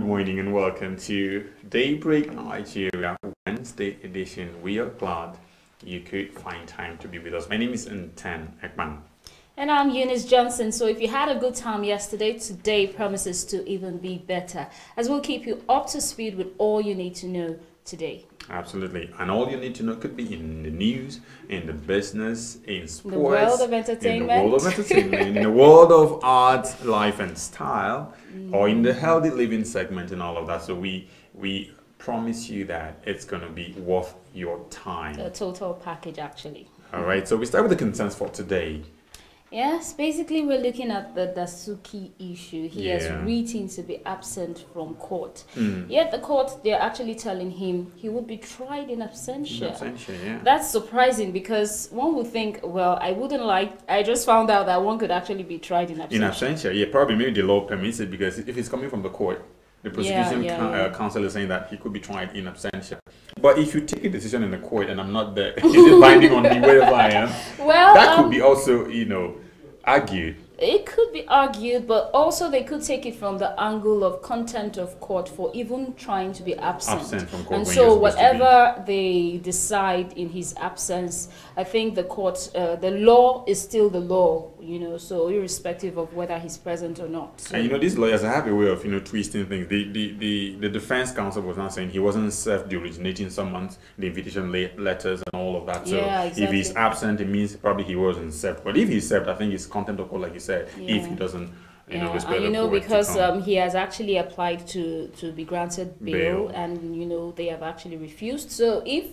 morning and welcome to Daybreak Nigeria Wednesday edition. We are glad you could find time to be with us. My name is Nten Ekman. And I'm Eunice Johnson. So if you had a good time yesterday, today promises to even be better, as we'll keep you up to speed with all you need to know today. Absolutely. And all you need to know could be in the news, in the business, in sports, the world of entertainment, in the world of art, life and style, or in the healthy living segment and all of that. So we promise you that it's going to be worth your time. A total package, actually. All right. So we start with the concerns for today. Yes, basically we're looking at the Dasuki issue. He has written to be absent from court. Yet the court, they're actually telling him he would be tried in absentia. That's surprising because one would think, well, I just found out that one could actually be tried in absentia. In absentia, yeah, probably maybe the law permits it because if it's coming from the court, the prosecution counsel is saying that he could be tried in absentia. But if you take a decision in the court and I'm not there, is it binding on me wherever I am? Well, that could be also, argued. It could be argued, but also they could take it from the angle of contempt of court for even trying to be absent from court. And so whatever they decide in his absence, I think the court, the law is still the law, so irrespective of whether he's present or not. So. And these lawyers have a way of, twisting things. The defense counsel was now saying he wasn't served the originating summons, the invitation letters and all of that. So exactly. If he's absent, it means probably he wasn't served. But if he's served, I think it's contempt of court, like you said, if he doesn't respect the court because he has actually applied to be granted bail and they have actually refused. So if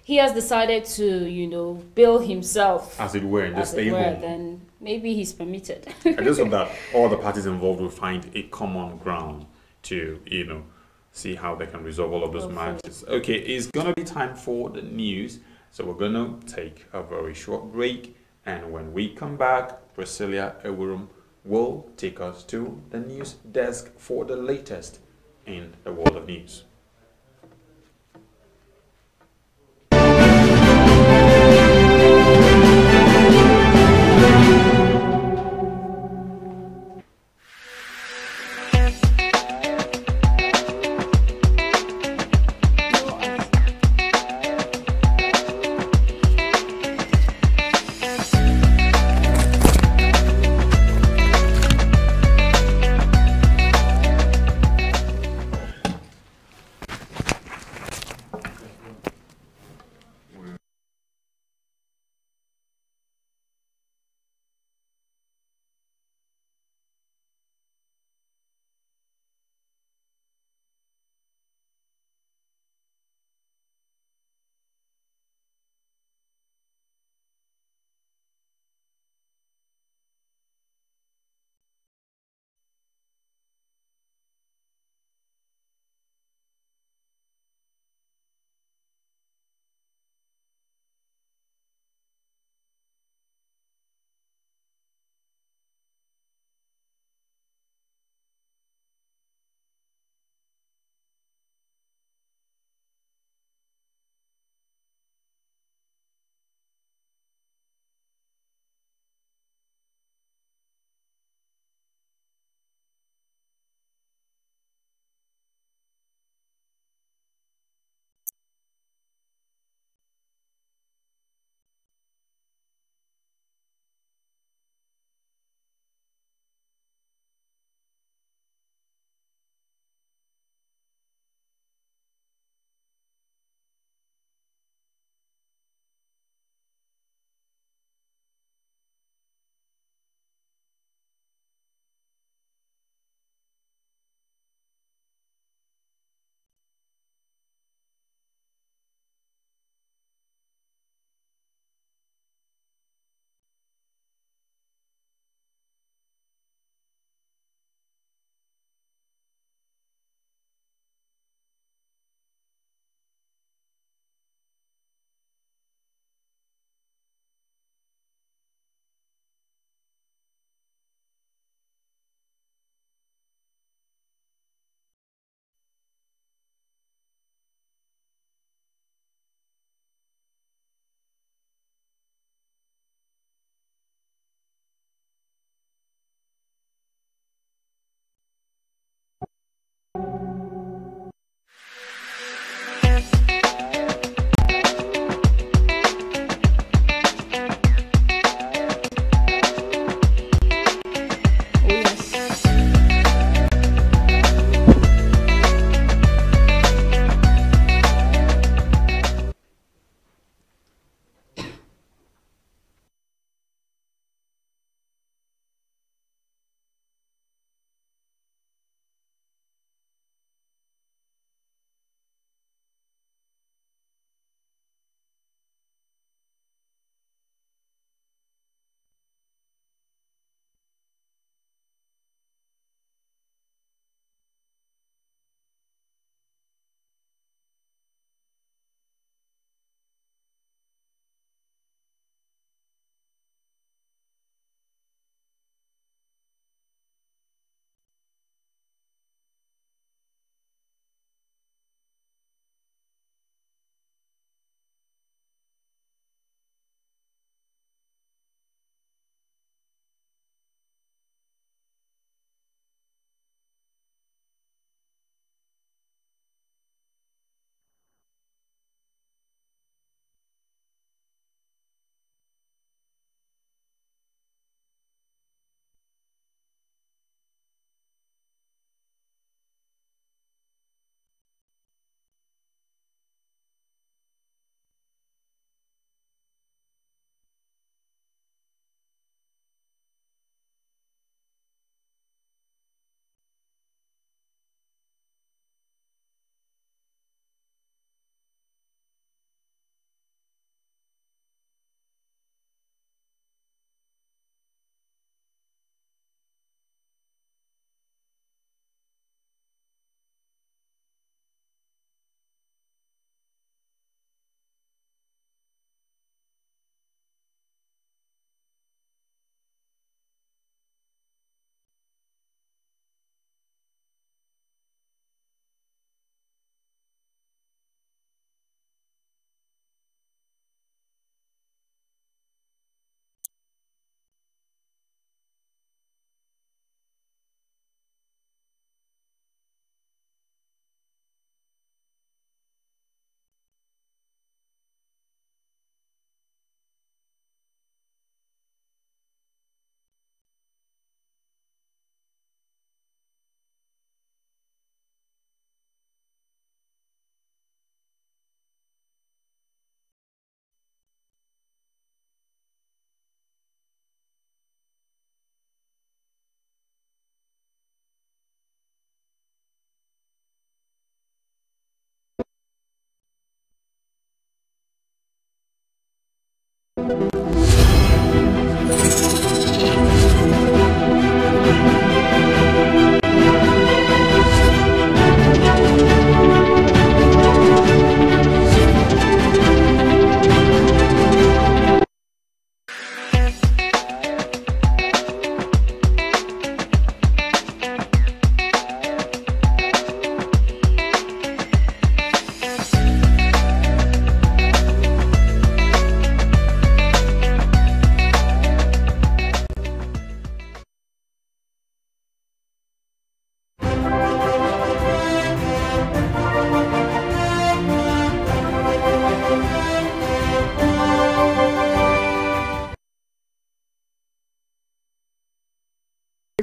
he has decided to bail himself, as it were, and just stay home, then maybe he's permitted. I just hope that all the parties involved will find a common ground to see how they can resolve all of those matters. Okay, it's gonna be time for the news, so we're gonna take a very short break, and when we come back, Priscilla Ewurum will take us to the news desk for the latest in the world of news.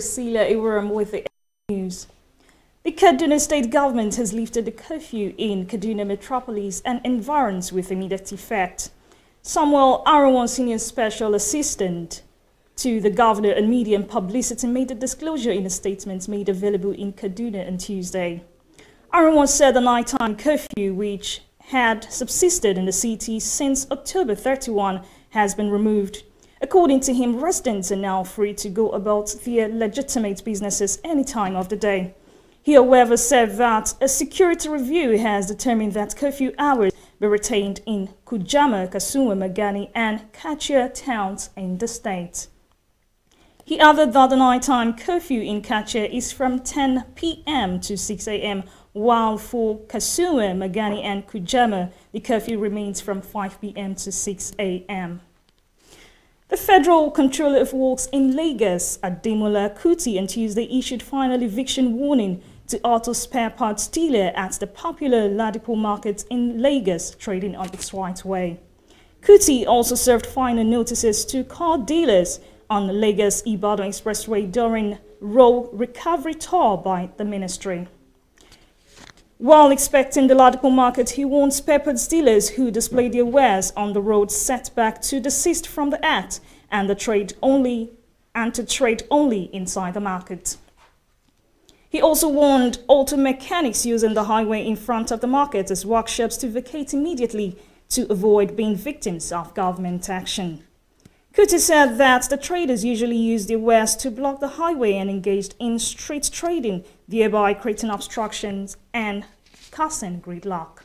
Priscilla Iwuram with the news. The Kaduna State government has lifted the curfew in Kaduna metropolis and environs with immediate effect. Samuel Arwan, Senior Special Assistant to the Governor on Media and Publicity, made the disclosure in a statement made available in Kaduna on Tuesday. Arwan said the nighttime curfew, which had subsisted in the city since October 31, has been removed. According to him, residents are now free to go about their legitimate businesses any time of the day. He, however, said that a security review has determined that curfew hours be retained in Kujama, Kasumu, Magani, and Kachia towns in the state. He added that the nighttime curfew in Kachia is from 10 p.m. to 6 a.m., while for Kasumu, Magani, and Kujama, the curfew remains from 5 p.m. to 6 a.m. The Federal Controller of Works in Lagos, Ademola Kuti, on Tuesday issued final eviction warning to auto spare parts dealer at the popular Ladipo market in Lagos, trading on its right way. Kuti also served final notices to car dealers on the Lagos-Ibadan Expressway during road recovery tour by the ministry. While expecting the Ladipo market, he warned spare parts dealers who display their wares on the road setback to desist from the act and to trade only inside the market. He also warned auto mechanics using the highway in front of the market as workshops to vacate immediately to avoid being victims of government action. Kuti said that the traders usually use their wares to block the highway and engaged in street trading, thereby creating obstructions and causing gridlock.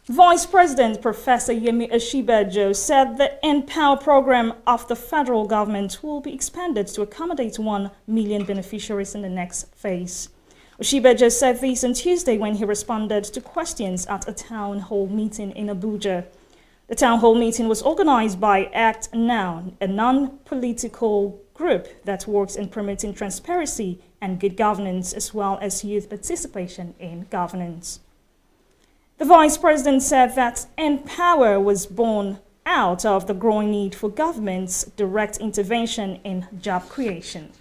Vice President Professor Yemi Osinbajo said the Empower program of the federal government will be expanded to accommodate 1 million beneficiaries in the next phase. Osinbajo said this on Tuesday when he responded to questions at a town hall meeting in Abuja. The town hall meeting was organized by Act Now, a non-political group that works in promoting transparency and good governance as well as youth participation in governance. The Vice President said that Empower was born out of the growing need for government's direct intervention in job creation.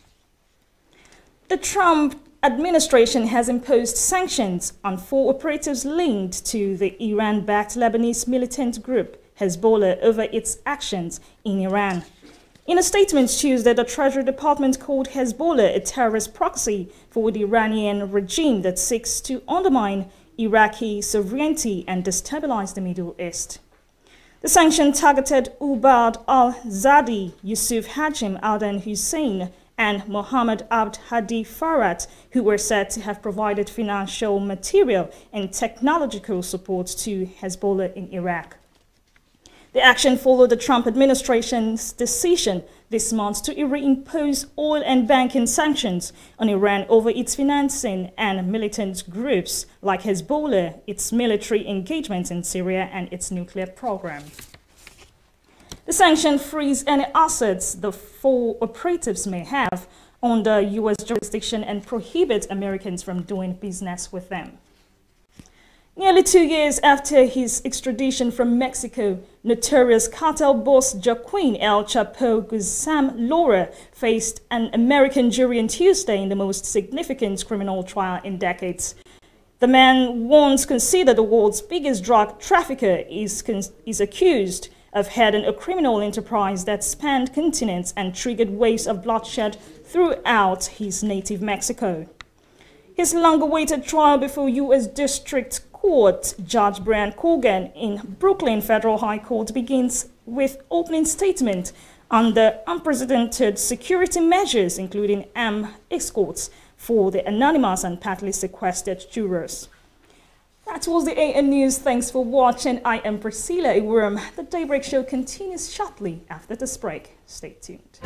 The Trump administration has imposed sanctions on 4 operatives linked to the Iran-backed Lebanese militant group Hezbollah over its actions in Iran. In a statement Tuesday, the Treasury Department called Hezbollah a terrorist proxy for the Iranian regime that seeks to undermine Iraqi sovereignty and destabilize the Middle East. The sanction targeted Ubad al-Zadi, Yusuf Hajim Aldan Hussein, and Mohammed Abd Hadi Farhat, who were said to have provided financial, material, and technological support to Hezbollah in Iraq. The action followed the Trump administration's decision this month to reimpose oil and banking sanctions on Iran over its financing and militant groups like Hezbollah, its military engagements in Syria, and its nuclear program. The sanction frees any assets the 4 operatives may have under U.S. jurisdiction and prohibits Americans from doing business with them. Nearly 2 years after his extradition from Mexico, notorious cartel boss Joaquin El Chapo Guzman Lora faced an American jury on Tuesday in the most significant criminal trial in decades. The man, once considered the world's biggest drug trafficker, is accused of heading a criminal enterprise that spanned continents and triggered waves of bloodshed throughout his native Mexico. His long-awaited trial before U.S. District Court Judge Brian Corgan in Brooklyn Federal High Court begins with opening statement on the unprecedented security measures, including armed escorts for the anonymous and partly sequestered jurors. That was the AN News. Thanks for watching. I am Priscilla Iwuram. The Daybreak Show continues shortly after this break. Stay tuned.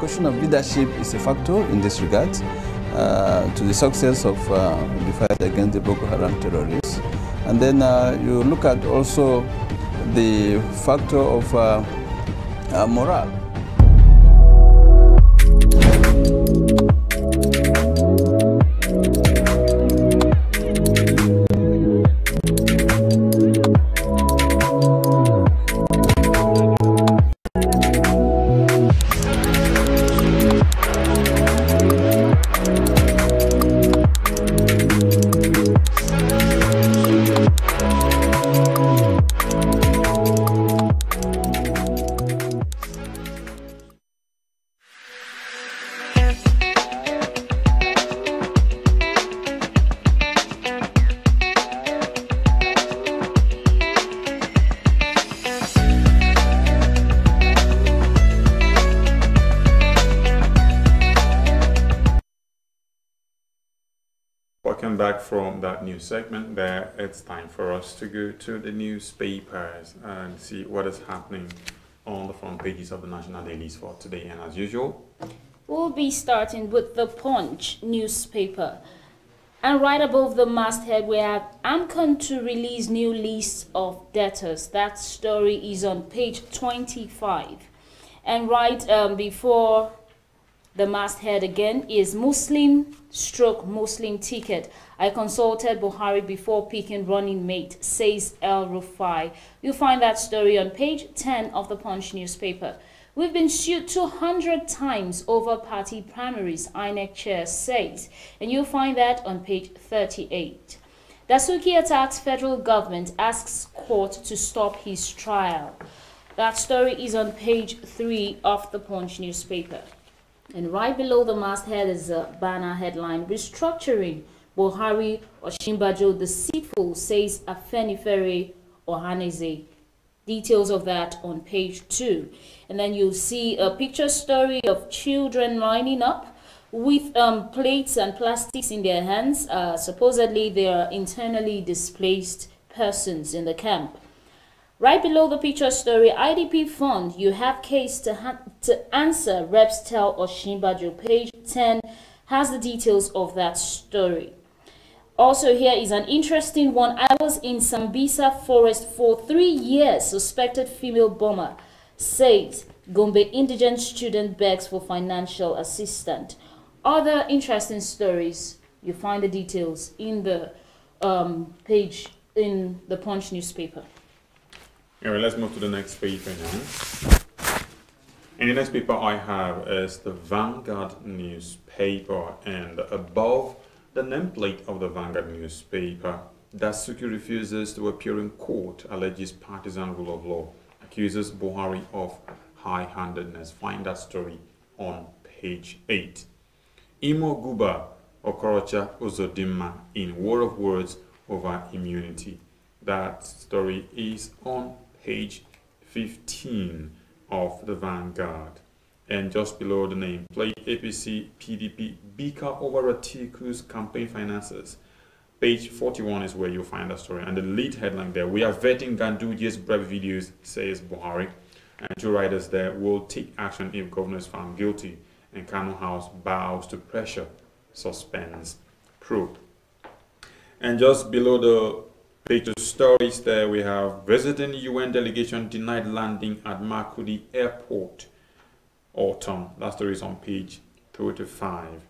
question of leadership is a factor in this regard to the success of the fight against the Boko Haram terrorists. And then you look at also the factor of morale. Welcome back from that news segment there. It's time for us to go to the newspapers and see what is happening on the front pages of the national dailies for today. And as usual, we'll be starting with the Punch newspaper. And right above the masthead, we have AMCON to release new list of debtors. That story is on page 25. And right before the masthead again is Muslim ticket. I consulted Buhari before picking running mate, says El Rufai. You'll find that story on page 10 of the Punch newspaper. We've been sued 200 times over party primaries, INEC chair says. And you'll find that on page 38. Dasuki attacks federal government, asks court to stop his trial. That story is on page 3 of the Punch newspaper. And right below the masthead is a banner headline, Restructuring, Buhari Osinbajo deceitful, says Afenifere Ohaneze. Details of that on page 2. And then you'll see a picture story of children lining up with plates and plastics in their hands. Supposedly they are internally displaced persons in the camp. Right below the picture story, IDP fund, you have case to answer, reps tell Osinbajo. Page 10 has the details of that story. Also here is an interesting one. I was in Sambisa forest for 3 years. Suspected female bomber says Gombe indigent student begs for financial assistance. Other interesting stories, you find the details in the page in the Punch newspaper. Anyway, let's move to the next paper now. And the next paper I have is the Vanguard newspaper, and above the nameplate of the Vanguard newspaper, Dasuki refuses to appear in court, alleges partisan rule of law, accuses Buhari of high-handedness. Find that story on page 8. Imo Guba Okorocha Uzodimma in War of Words over Immunity. That story is on page 15 of the Vanguard. And just below the nameplate, APC PDP bicker over Atiku's campaign finances. Page 41 is where you'll find that story. And the lead headline there, we are vetting Ganduji's brave videos, says Buhari. And two writers there will take action if governor is found guilty. And Kano House bows to pressure, suspends probe. And just below the page of stories there, we have visiting UN delegation denied landing at Makudi Airport. Autumn. That story is on page 35.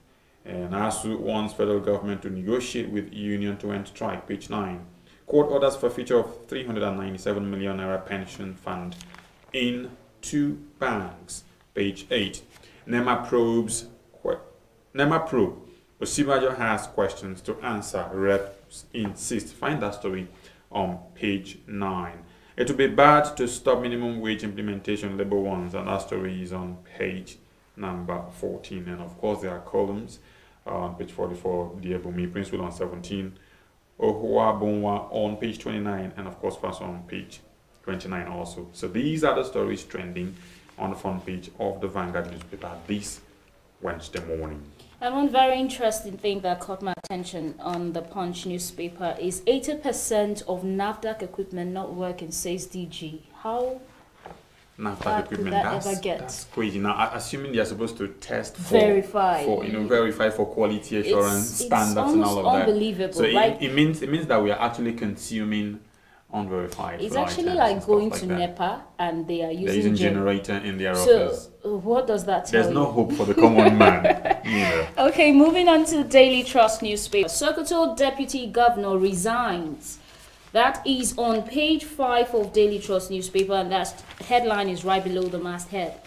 And ASU wants federal government to negotiate with union to end strike. Page 9. Court orders for future of 397 million naira pension fund in 2 banks. Page 8. NEMA probe. Osinbajo has questions to answer. Reps insist. Find that story on page 9. It will be bad to stop minimum wage implementation, labor ones, and that story is on page number 14. And of course, there are columns on page 44, Diabumi Principle on 17, Ohua Bonwa on page 29, and of course, first on page 29 also. So these are the stories trending on the front page of the Vanguard newspaper this Wednesday morning. And one very interesting thing that caught my attention on the Punch newspaper is 80% of NAFDAC equipment not working, says DG. How? NAFTA equipment. That's crazy. Now, assuming they're supposed to test verify for quality assurance standards and all of that. Unbelievable. So it means that we are actually consuming unverified. It's actually like going to NEPA and they are using generator in their office. So what does that tell you? There's no hope for the common man. Okay, moving on to Daily Trust newspaper. Sokoto Deputy Governor resigns. That is on page 5 of Daily Trust newspaper, and that headline is right below the masthead.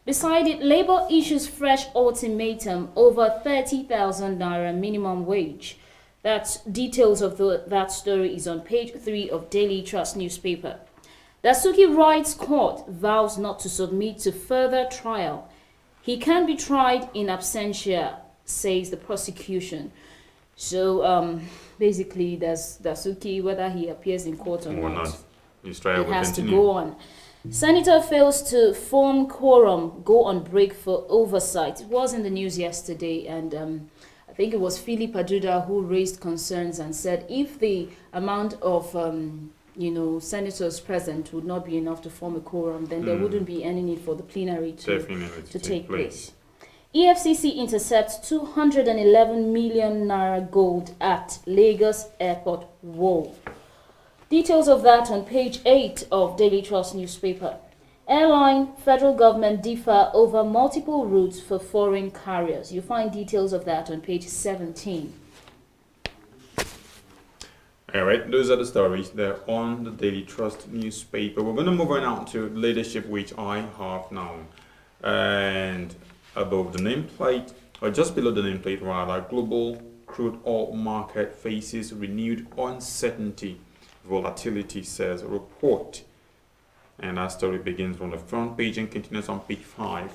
Beside it, Labour issues fresh ultimatum over 30,000 naira minimum wage. That's details of that story is on page 3 of Daily Trust newspaper. Dasuki Rights Court vows not to submit to further trial. He can be tried in absentia, says the prosecution. So basically, Dasuki, whether he appears in court or not, his trial it has to go on. Senator fails to form quorum, go on break for oversight. It was in the news yesterday, and I think it was Philip Aduda who raised concerns and said if the amount of senators present would not be enough to form a quorum, then there wouldn't be any need for the plenary to take place. EFCC intercepts 211 million naira gold at Lagos Airport. Whoa. Details of that on page 8 of Daily Trust newspaper. Airline, federal government differ over multiple routes for foreign carriers. You find details of that on page 17. All right, those are the stories. They're on the Daily Trust newspaper. We're going to move on now to leadership, which I have now. And above the nameplate, or just below the nameplate rather, global crude oil market faces renewed uncertainty. Volatility, says report. And that story begins from the front page and continues on page 5.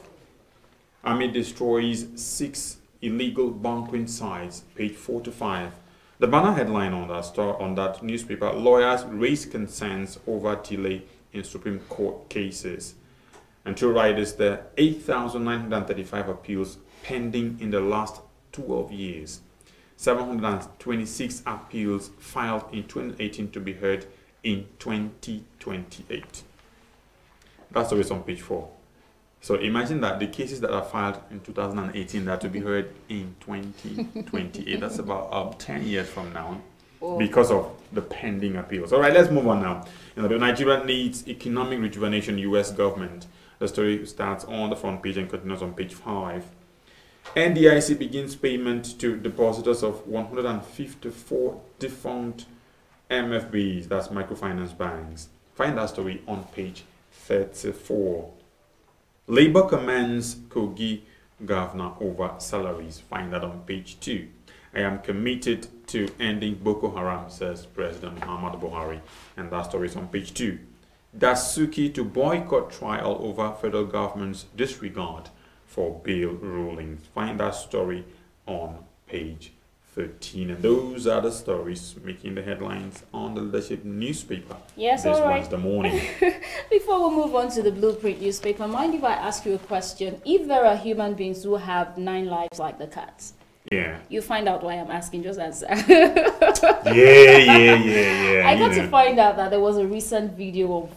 Army destroys 6 illegal bunkering sites, page 4 to 5. The banner headline on that newspaper: lawyers raise concerns over delay in Supreme Court cases. And two riders there, 8,935 appeals pending in the last 12 years. 726 appeals filed in 2018 to be heard in 2028. That's always on page 4. So imagine that the cases that are filed in 2018 that to be heard in 2028. That's about 10 years from now because of the pending appeals. All right, let's move on now. Nigeria needs economic rejuvenation, U.S. government. The story starts on the front page and continues on page 5. NDIC begins payment to depositors of 154 defunct MFBs, that's microfinance banks. Find that story on page 34. Labour commends Kogi governor over salaries. Find that on page 2. I am committed to ending Boko Haram, says President Muhammadu Buhari. And that story is on page 2. Dasuki to boycott trial over federal government's disregard for bail rulings. Find that story on page 13. And those are the stories making the headlines on the leadership newspaper. Yes, this all right. Wednesday morning. Before we move on to the Blueprint newspaper, mind if I ask you a question? If there are human beings who have 9 lives like the cats, you find out why I'm asking, just answer. yeah. I got to find out that there was a recent video of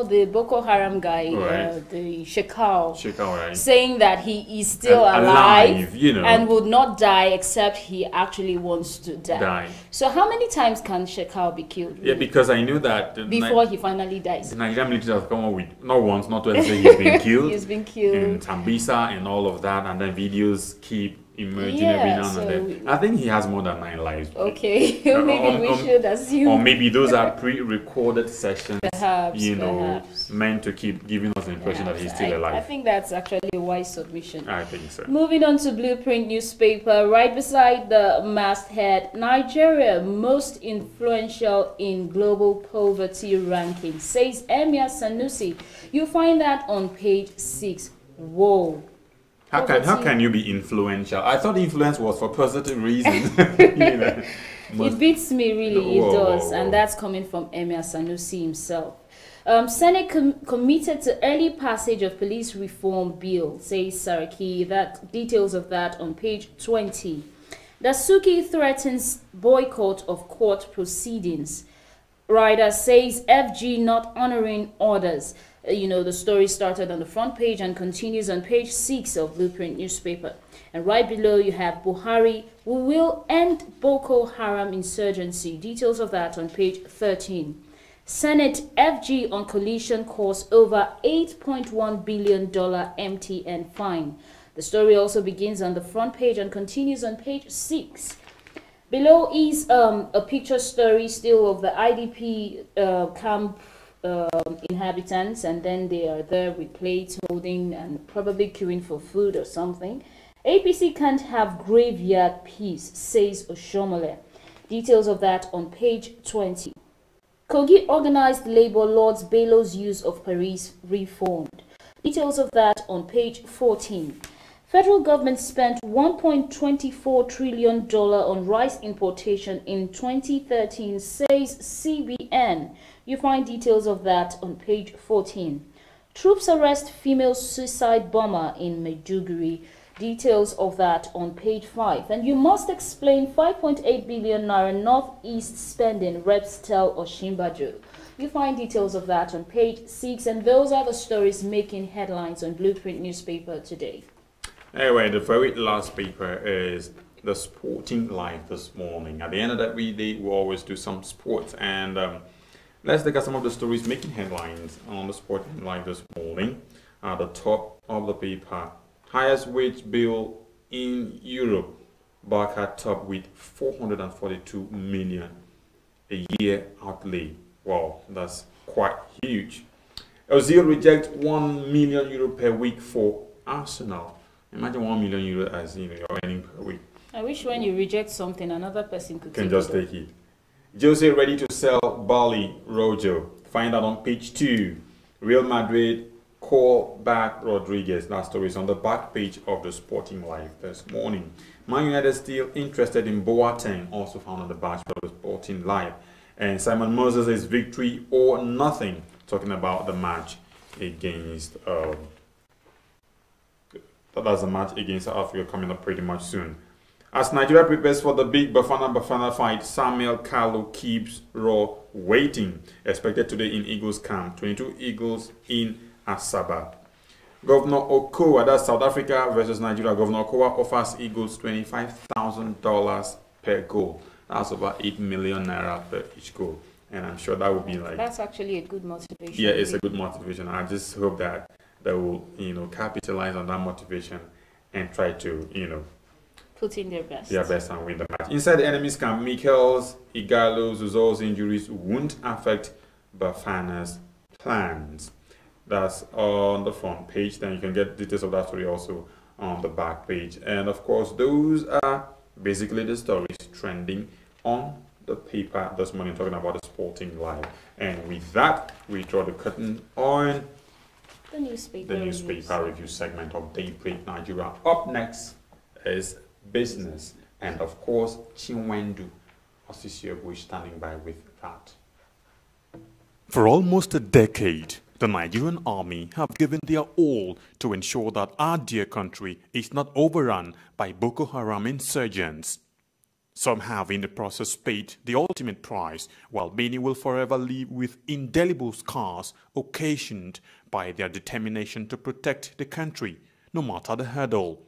the Boko Haram guy, the Shekau, right, saying that he is still alive and would not die except he actually wants to die. So how many times can Shekau be killed? Yeah, because I knew that before he finally dies. The Nigerian military has come up with not once, not twice, he's been killed. He's been killed in Sambisa and all of that, and then videos keep emerging every now and then. I think he has more than 9 lives. Okay, maybe we should assume. Or maybe those are pre-recorded sessions, perhaps. meant to keep giving us the impression that he's still alive. I think that's actually a wise submission. I think so. Moving on to Blueprint newspaper, right beside the masthead, Nigeria most influential in global poverty ranking, says Emir Sanusi. You find that on page 6. Whoa. How can you be influential? I thought influence was for positive reasons. It beats me, really, it does. And that's coming from Emir Sanusi himself. Senate committed to early passage of police reform bill, says Saraki. That details of that on page 20. Dasuki threatens boycott of court proceedings. writer says FG not honoring orders. The story started on the front page and continues on page 6 of Blueprint newspaper. And right below you have Buhari, we will end Boko Haram insurgency. Details of that on page 13. Senate FG on collision costs over $8.1 billion MTN fine. The story also begins on the front page and continues on page 6. Below is a picture story still of the IDP camp inhabitants, and then they are there with plates holding and probably queuing for food or something. APC can't have graveyard peace, says Oshomole. Details of that on page 20. Kogi organized Labour Lords Bello's use of Paris reformed. Details of that on page 14. Federal government spent $1.24 trillion on rice importation in 2013, says CBN. You find details of that on page 14. Troops arrest female suicide bomber in Maiduguri. Details of that on page 5. And you must explain 5.8 billion naira northeast spending, reps tell Oshimbajo. You find details of that on page 6. And those are the stories making headlines on Blueprint newspaper today. Anyway, the very last paper is the Sporting Life this morning. At the end of every day, we always do some sports. And let's look at some of the stories making headlines on the Sporting Life this morning. At the top of the paper, highest wage bill in Europe, back at top with 442 million a year outlay. Wow, that's quite huge. Ozil rejects 1 million euro per week for Arsenal. Imagine 1 million euro as you're earning per week. I wish when you reject something, another person could take it. Jose ready to sell Bali Rojo. Find out on page 2. Real Madrid call back Rodriguez. That story is on the back page of the Sporting Life this morning. Man United still interested in Boateng, also found on the back of the Sporting Life. And Simon Moses is victory or nothing, talking about the match against that's a match against South Africa coming up pretty much soon. As Nigeria prepares for the big Bafana fight, Samuel Kalu keeps Raw waiting. Expected today in Eagles camp. 22 Eagles in Asaba. Governor Okowa, that's South Africa versus Nigeria. Governor Okowa offers Eagles $25,000 per goal. That's about 8 million naira per each goal. And I'm sure that would be like... That's actually a good motivation. Yeah, it's a good motivation. I just hope that they will, capitalize on that motivation and try to, put in their best. And win the match. Inside the enemy's camp, Mikel's, Igalo's, Uzol's injuries won't affect Bafana's plans. That's on the front page. Then you can get details of that story also on the back page. And of course, those are basically the stories trending on the paper this morning, talking about the Sporting Life. And with that, we draw the curtain on the newspaper review segment of Daybreak Nigeria. Up next is business, and of course Chinwendu Osisiogwu is standing by with that. For almost a decade, the Nigerian army have given their all to ensure that our dear country is not overrun by Boko Haram insurgents. Some have in the process paid the ultimate price, while many will forever live with indelible scars occasioned by their determination to protect the country, no matter the hurdle.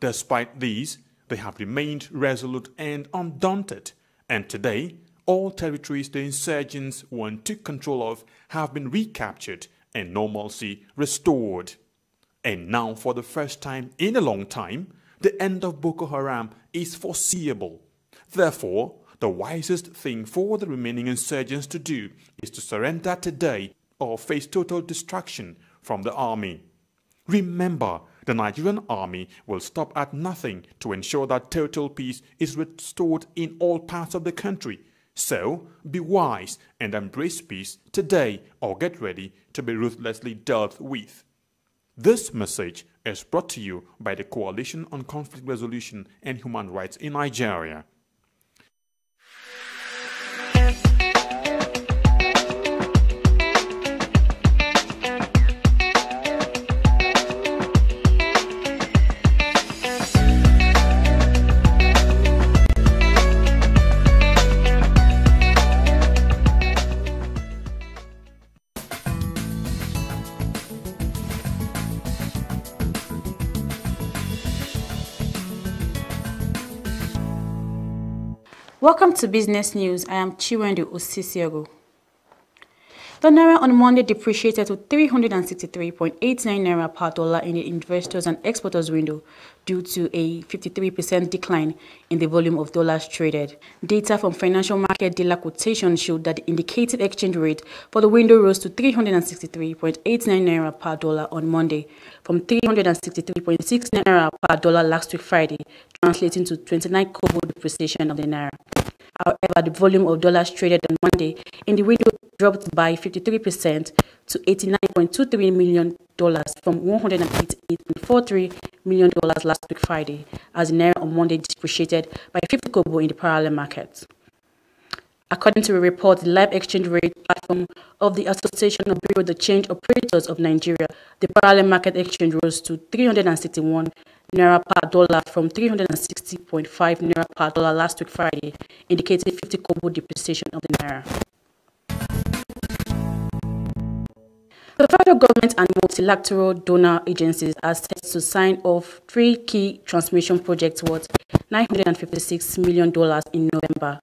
Despite these, they have remained resolute and undaunted, and today, all territories the insurgents once took control of have been recaptured and normalcy restored. And now, for the first time in a long time, the end of Boko Haram is foreseeable. Therefore, the wisest thing for the remaining insurgents to do is to surrender today or face total destruction from the army. Remember, the Nigerian army will stop at nothing to ensure that total peace is restored in all parts of the country. So, be wise and embrace peace today or get ready to be ruthlessly dealt with. This message is brought to you by the Coalition on Conflict Resolution and Human Rights in Nigeria. Welcome to Business News. I am Chiwendu Osisiago. The Naira on Monday depreciated to 363.89 Naira per dollar in the investors and exporters window due to a 53% decline in the volume of dollars traded. Data from financial market dealer quotation showed that the indicative exchange rate for the window rose to 363.89 Naira per dollar on Monday from 363.6 Naira per dollar last week Friday, translating to 29 kobo depreciation of the Naira. However, the volume of dollars traded on Monday in the window dropped by 53% to $89.23 million from $188.43 million last week Friday, as the Naira on Monday depreciated by 50 kobo in the parallel market. According to a report, the live exchange rate platform of the Association of Bureau de Change Operators of Nigeria, the parallel market exchange rose to 361 Naira per dollar from 360.5 Naira per dollar last week Friday, indicating 50 kobo depreciation of the Naira. The federal government and multilateral donor agencies are set to sign off 3 key transmission projects worth $956 million in November.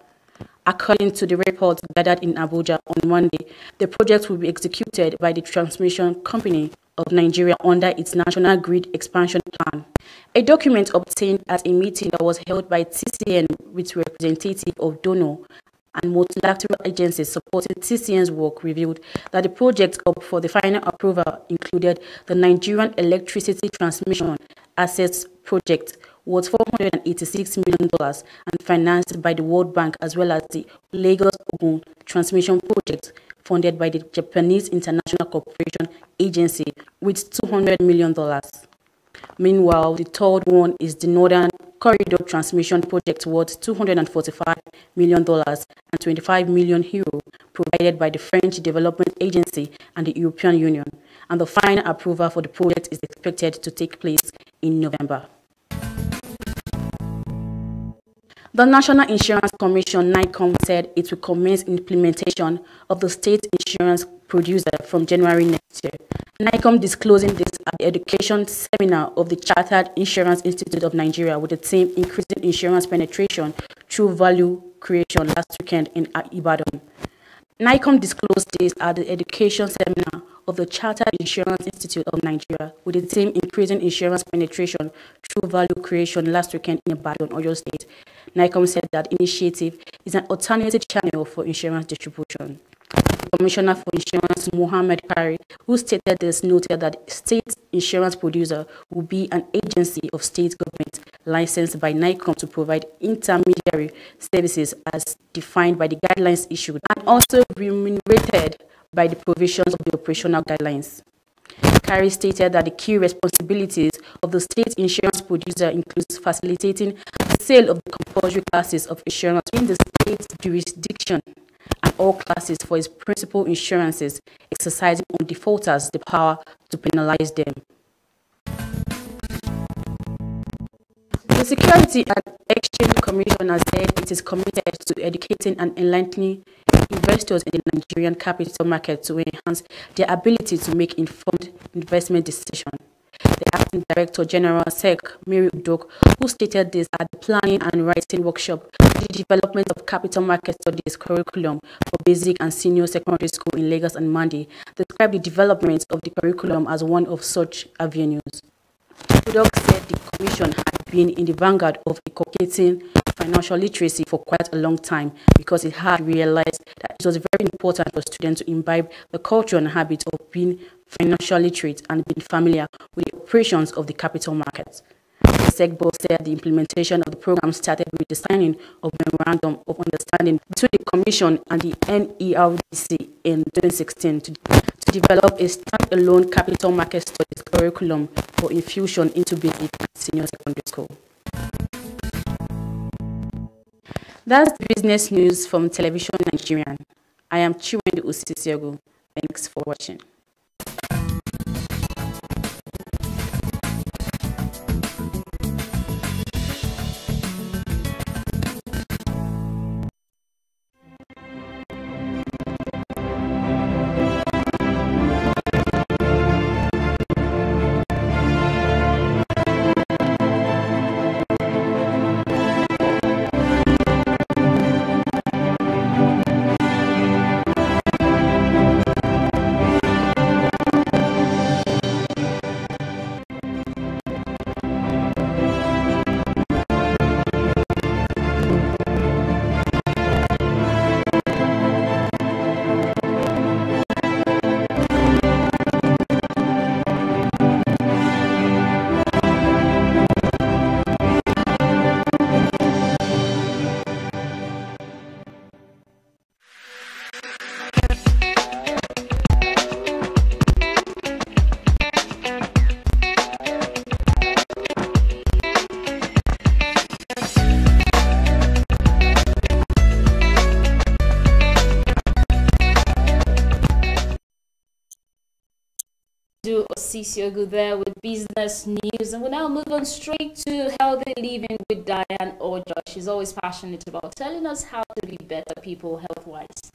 According to the report gathered in Abuja on Monday, the project will be executed by the Transmission Company of Nigeria under its National Grid Expansion Plan. A document obtained at a meeting that was held by TCN with representatives of donor and multilateral agencies supporting TCN's work revealed that the project up for the final approval included the Nigerian Electricity Transmission Assets Project, worth $486 million and financed by the World Bank, as well as the Lagos-Ogun Transmission Project, funded by the Japanese International Cooperation Agency, with $200 million. Meanwhile, the third one is the Northern Corridor Transmission Project, worth $245 million and 25 million euro, provided by the French Development Agency and the European Union. And the final approval for the project is expected to take place in November. The National Insurance Commission, NICOM, said it will commence implementation of the state insurance producer from January next year. NICOM disclosing this at the education seminar of the Chartered Insurance Institute of Nigeria with the theme Increasing Insurance Penetration Through Value Creation last weekend in Ibadan. NICOM disclosed this at the education seminar of the Chartered Insurance Institute of Nigeria with the theme Increasing Insurance Penetration Through Value Creation last weekend in Ibadan, Oyo State. NICOM said that initiative is an alternative channel for insurance distribution. The Commissioner for Insurance, Mohammed Kari, who stated this, noted that state insurance producer will be an agency of state government licensed by NICOM to provide intermediary services as defined by the guidelines issued and also remunerated by the provisions of the operational guidelines. Kari stated that the key responsibilities of the state insurance producer includes facilitating the sale of the compulsory classes of insurance in the state jurisdiction and all classes for its principal insurances, exercising on defaulters the power to penalize them. The Security and Exchange Commission has said it is committed to educating and enlightening investors in the Nigerian capital market to enhance their ability to make informed investment decisions. The Acting Director General SEC, Mary Udok, who stated this at the Planning and Writing Workshop, the development of capital market studies curriculum for basic and senior secondary school in Lagos and Mandi, described the development of the curriculum as one of such avenues. Udok said the Commission had been in the vanguard of inculcating financial literacy for quite a long time because it had realized that it was very important for students to imbibe the culture and habit of being financially literate and being familiar with the operations of the capital markets. The SEC board said the implementation of the program started with the signing of Memorandum of Understanding between the Commission and the NERDC in 2016 to develop a standalone capital market studies curriculum for infusion into basic and senior secondary school. That's the business news from Television Nigerian. I am Chiwendu Osisiago. Thanks for watching. Isiogu there with business news, and we'll now move on straight to healthy living with Diane Ojo. She's always passionate about telling us how to be better people health-wise.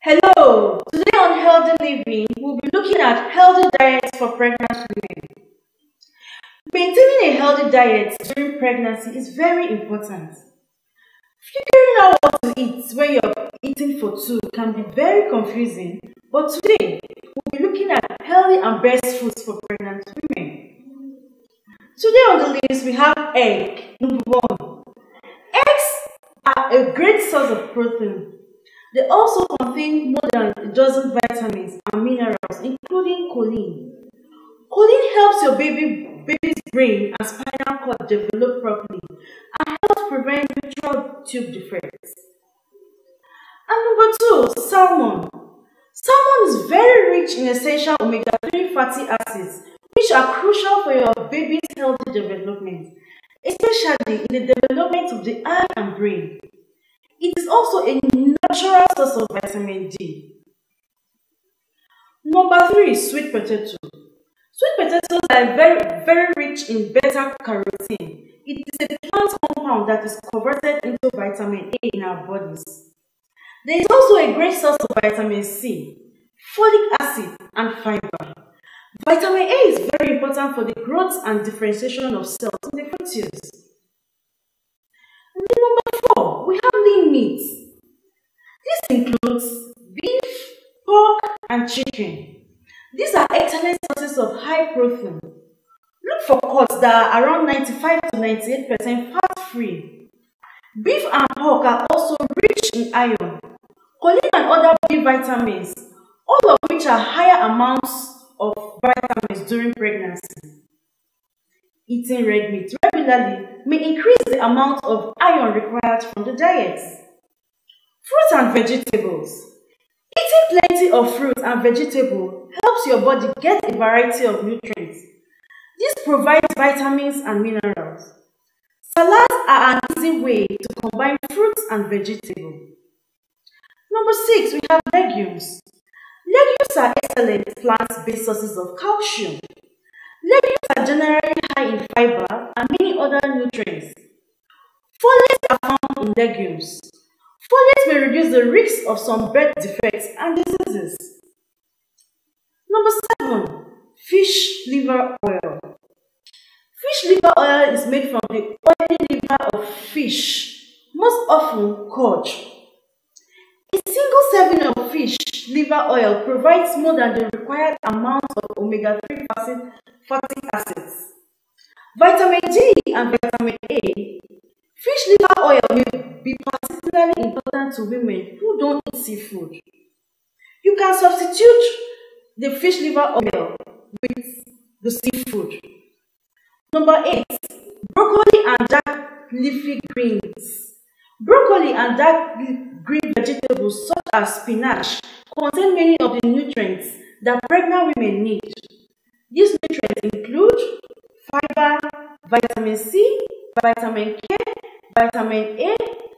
Hello! Today on Healthy Living, we'll be looking at healthy diets for pregnant women. Maintaining a healthy diet during pregnancy is very important. Figuring out what to eat when you're eating for two can be very confusing, but today we'll be looking at healthy and best foods for pregnant women. Today on the list we have egg, number 1. Eggs are a great source of protein. They also contain more than a dozen vitamins and minerals, including choline. Choline helps your baby's brain and spinal cord develop properly and helps prevent ventral tube defects. And number 2, salmon. Salmon is very rich in essential omega-3 fatty acids, which are crucial for your baby's healthy development, especially in the development of the eye and brain. It is also a natural source of vitamin D. Number 3, sweet potato. Sweet potatoes are very rich in beta-carotene. It is a plant compound that is converted into vitamin A in our bodies. There is also a great source of vitamin C, folic acid, and fiber. Vitamin A is very important for the growth and differentiation of cells in the fetus. And then number 4, we have lean meats. This includes beef, pork, and chicken. These are excellent sources of high protein. Look for cuts that are around 95 to 98% fat-free. Beef and pork are also rich in iron, choline, and other B vitamins, all of which are higher amounts of vitamins during pregnancy. Eating red meat regularly may increase the amount of iron required from the diet. Fruits and vegetables. Eating plenty of fruit and vegetables helps your body get a variety of nutrients. This provides vitamins and minerals. Salads are an easy way to combine fruits and vegetables. Number 6, we have legumes. Legumes are excellent plant-based sources of calcium. Legumes are generally high in fiber and many other nutrients. Folates are found in legumes. Folates may reduce the risk of some birth defects and diseases. Number 7, fish liver oil. Fish liver oil is made from the oily liver of fish, most often cod. A single serving of fish liver oil provides more than the required amount of omega-3 fatty acids. Vitamin D and vitamin A. Fish liver oil may be particularly important to women who don't eat seafood. You can substitute the fish liver oil with the seafood. Number 8, broccoli and dark leafy greens. Broccoli and dark green vegetables such as spinach contain many of the nutrients that pregnant women need. These nutrients include fiber, vitamin C, vitamin K, vitamin A,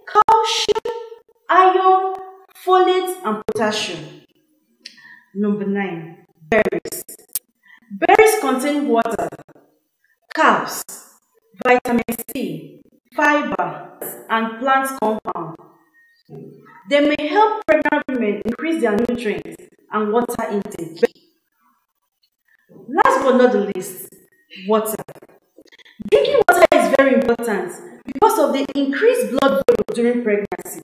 calcium, iron, folate, and potassium. Number 9, berries. Berries contain water, carbs, vitamin C, fiber, and plant compounds. They may help pregnant women increase their nutrients and water intake. Last but not the least, water. Drinking water is very important because of the increased blood volume during pregnancy.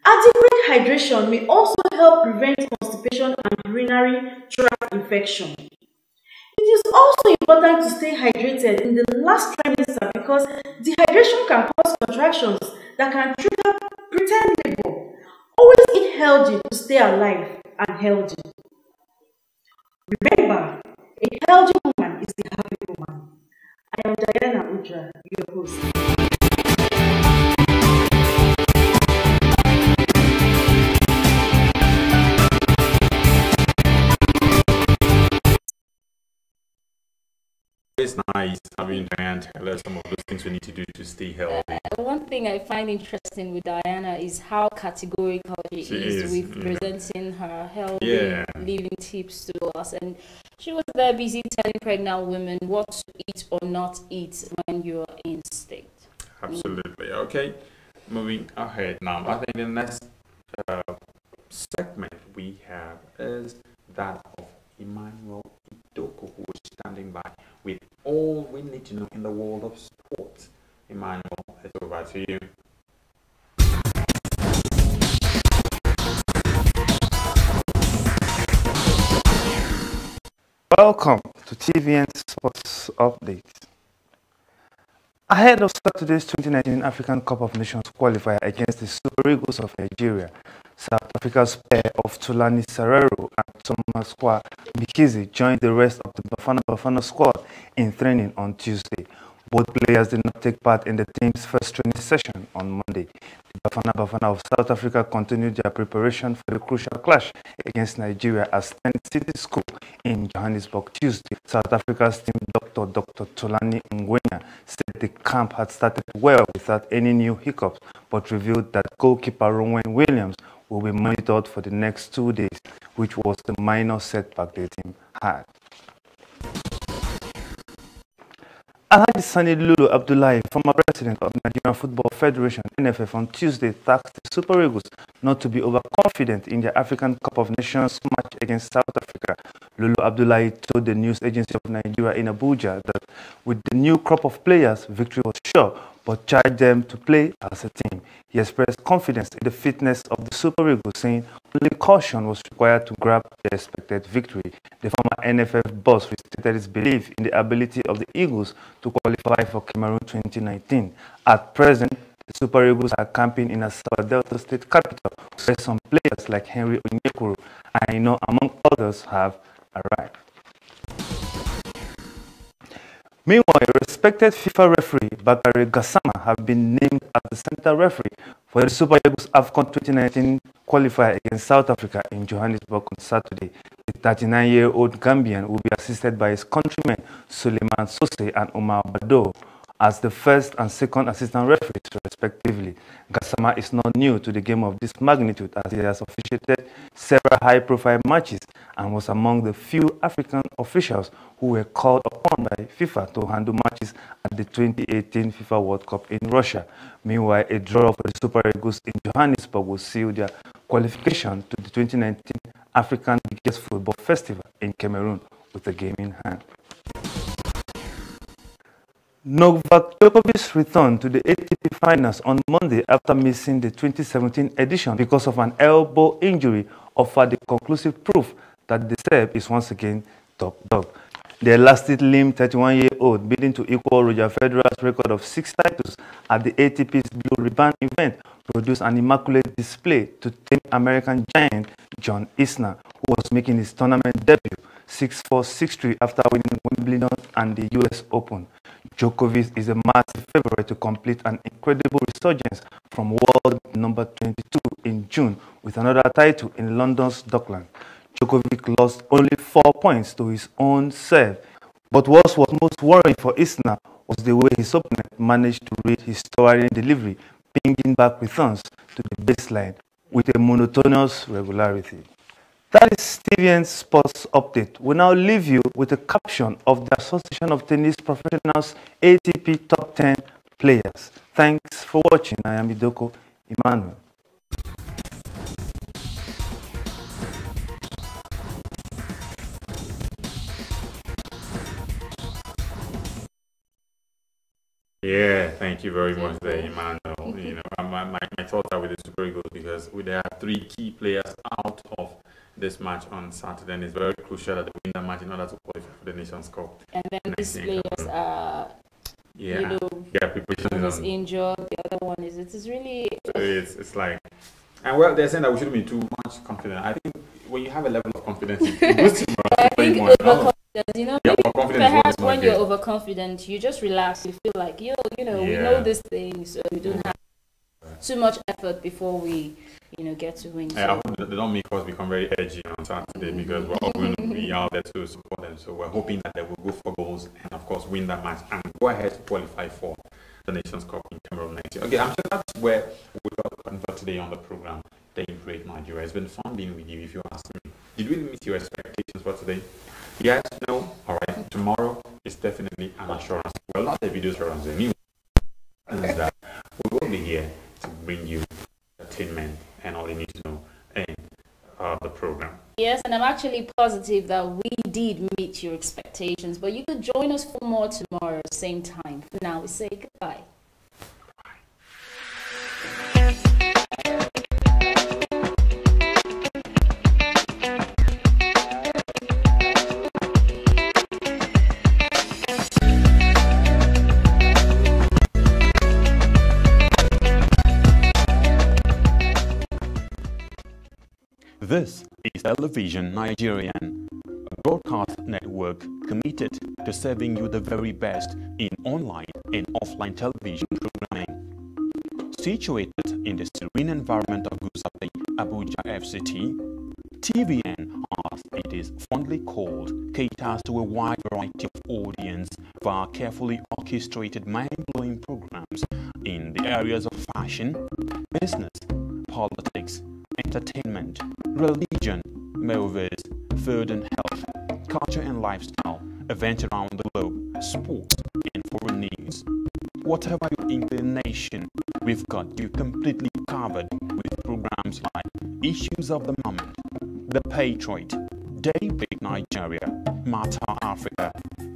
Adequate hydration may also help prevent constipation and urinary tract infection. It is also important to stay hydrated in the last trimester because dehydration can cause contractions that can trigger preterm labor. Always eat healthy to stay alive and healthy. Remember, a healthy woman is a happy woman. I am Diana Udra, your host. It's nice having Diane tell us some of those things we need to do to stay healthy. One thing I find interesting with Diana is how categorical she is with presenting her healthy living tips to us. And she was there busy telling pregnant women what to eat or not eat when you're in state. Absolutely. Okay, moving ahead now. I think the next segment we have is that of Emmanuel Idoko, who is standing by with all we need to know in the world of sports. Emmanuel, it's over to you. Welcome to TVN Sports Update. Ahead of Saturday's 2019 African Cup of Nations qualifier against the Super Eagles of Nigeria, South Africa's pair of Tulani Sarero and Thomas Kwa Mikizi joined the rest of the Bafana Bafana squad in training on Tuesday. Both players did not take part in the team's first training session on Monday. The Bafana Bafana of South Africa continued their preparation for the crucial clash against Nigeria at Stand City School in Johannesburg Tuesday. South Africa's team Dr. Tolani Ngwenya said the camp had started well without any new hiccups, but revealed that goalkeeper Rowan Williams will be monitored for the next 2 days, which was the minor setback the team had. Alhaji Sani Lulu Abdullahi, former president of the Nigerian Football Federation (NFF), on Tuesday tasked the Super Eagles not to be overconfident in their African Cup of Nations match against South Africa. Lulu Abdullahi told the news agency of Nigeria in Abuja that with the new crop of players, victory was sure, but charged them to play as a team. He expressed confidence in the fitness of the Super Eagles, saying only caution was required to grab the expected victory. The former NFF boss restated his belief in the ability of the Eagles to qualify for Cameroon 2019. At present, the Super Eagles are camping in Asaba Delta State capital, where some players like Henry Onyekuru and I know among others have arrived. Meanwhile, respected FIFA referee Bakary Gassama have been named as the center referee for the Super Eagles AFCON 2019 qualifier against South Africa in Johannesburg on Saturday. The 39-year-old Gambian will be assisted by his countrymen Suleiman Sose and Omar Bado as the first and second assistant referees, respectively. Gassama is not new to the game of this magnitude, as he has officiated several high-profile matches and was among the few African officials who were called upon by FIFA to handle matches at the 2018 FIFA World Cup in Russia. Meanwhile, a draw for the Super Eagles in Johannesburg will seal their qualification to the 2019 African Biggest Football Festival in Cameroon with a game in hand. Novak Djokovic returned to the ATP finals on Monday after missing the 2017 edition because of an elbow injury, offered the conclusive proof that the Serb is once again top dog. The elastic-limbed 31-year-old, bidding to equal Roger Federer's record of 6 titles at the ATP's Blue Ribbon event, produced an immaculate display to tame American giant John Isner, who was making his tournament debut 6-4, 6-3 after winning Wimbledon and the US Open. Djokovic is a massive favorite to complete an incredible resurgence from world number 22 in June with another title in London's Docklands. Djokovic lost only 4 points to his own serve, but what was most worrying for Isner was the way his opponent managed to read his towering delivery, pinging back returns to the baseline with a monotonous regularity. That is TVN's Sports Update. We now leave you with a caption of the Association of Tennis Professionals ATP Top 10 Players. Thanks for watching. I am Idoko Emmanuel. Yeah, thank you very much there, Emmanuel. You know, my thoughts are with the Super Eagles because there are 3 key players out of this match on Saturday, and it's very crucial that they win that match in order to qualify for the Nations Cup. And then these players are, yeah, you know, preparation one is injured, the other one is. It is really. It's like, and well, they're saying that we shouldn't be too much confident. I think when you have a level of confidence, it boosts your morale to play more. You know, yeah, perhaps when you're overconfident, you just relax. You feel like, you know, we know this thing, so we don't have too much effort before we, get to win. I hope they don't make us become very edgy on Saturday because we're all going to be out there to support them. So we're hoping that they will go for goals and, of course, win that match and go ahead to qualify for the Nations Cup in Cameroon next year. Okay, I'm sure that's where we got for today on the program. Daily Great Nigeria. It's been fun being with you. If you ask me, did we meet your expectations for today? Yes, no. All right. Tomorrow is definitely an assurance. Well, not a video assurance, a new one. And that we will be here to bring you entertainment and all you need to know in the program. Yes, and I'm actually positive that we did meet your expectations, but you could join us for more tomorrow, same time. For now, we say goodbye. This is Television Nigerian, a broadcast network committed to serving you the very best in online and offline television programming. Situated in the serene environment of Gusape, Abuja FCT, TVN, as it is fondly called, caters to a wide variety of audience via carefully orchestrated mind-blowing programs in the areas of fashion, business, politics, entertainment, religion, movies, food and health, culture and lifestyle, events around the globe, sports, and foreign news. Whatever your inclination, we've got you completely covered with programs like Issues of the Moment, The Patriot, Daybreak Nigeria, Matter Africa,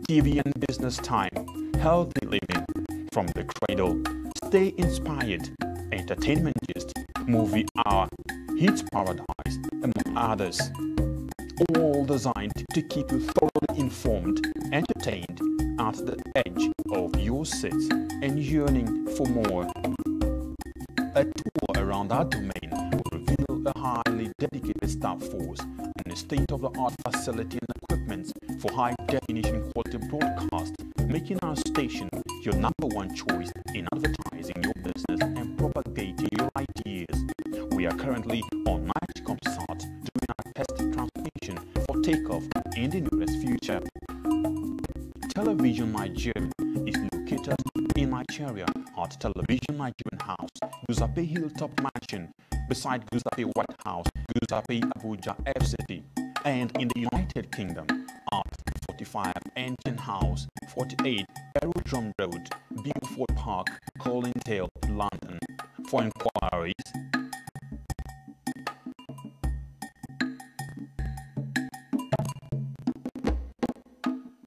TV and Business Time, Healthy Living, From the Cradle, Stay Inspired, Entertainment Gist, Movie Hour, Hits Paradise, among others. All designed to keep you thoroughly informed, entertained, at the edge of your seats and yearning for more. A tour around our domain will reveal a highly dedicated staff force and a state-of-the-art facility and equipment for high-definition quality broadcast, making our station your #1 choice in advertising your business and propagating your ideas. We are currently on Nigecomsat doing our test transmission for takeoff in the nearest future. Television Nigeria is located in Nigeria at Television Nigerian House, Gusape Hilltop Mansion, beside Gusape White House, Gusape Abuja FCT, and in the United Kingdom at 45 Engine House, 48 Aerodrome Road, Beaufort Park, Colindale, London. For inquiries,